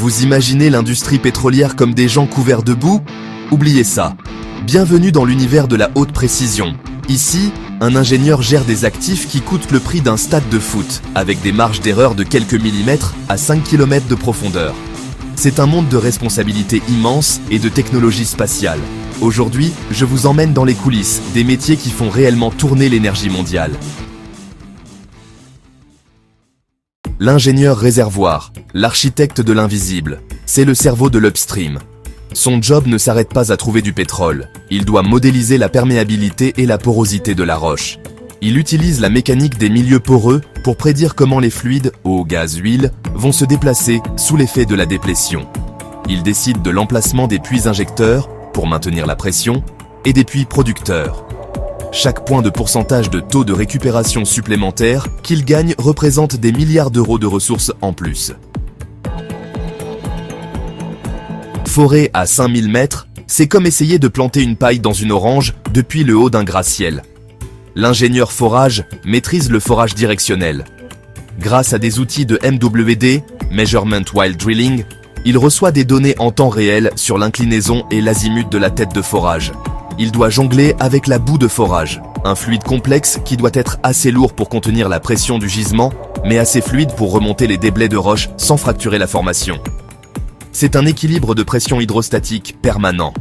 Vous imaginez l'industrie pétrolière comme des gens couverts de boue? Oubliez ça. Bienvenue dans l'univers de la haute précision. Ici, un ingénieur gère des actifs qui coûtent le prix d'un stade de foot, avec des marges d'erreur de quelques millimètres à 5 km de profondeur. C'est un monde de responsabilités immenses et de technologie spatiale. Aujourd'hui, je vous emmène dans les coulisses des métiers qui font réellement tourner l'énergie mondiale. L'ingénieur réservoir, l'architecte de l'invisible, c'est le cerveau de l'upstream. Son job ne s'arrête pas à trouver du pétrole. Il doit modéliser la perméabilité et la porosité de la roche. Il utilise la mécanique des milieux poreux pour prédire comment les fluides, eau, gaz, huile, vont se déplacer sous l'effet de la déplétion. Il décide de l'emplacement des puits injecteurs pour maintenir la pression et des puits producteurs. Chaque point de pourcentage de taux de récupération supplémentaire qu'il gagne représente des milliards d'euros de ressources en plus. Forer à 5000 mètres, c'est comme essayer de planter une paille dans une orange depuis le haut d'un gratte-ciel. L'ingénieur forage maîtrise le forage directionnel. Grâce à des outils de MWD, Measurement While Drilling, il reçoit des données en temps réel sur l'inclinaison et l'azimut de la tête de forage. Il doit jongler avec la boue de forage, un fluide complexe qui doit être assez lourd pour contenir la pression du gisement, mais assez fluide pour remonter les déblais de roche sans fracturer la formation. C'est un équilibre de pression hydrostatique permanent.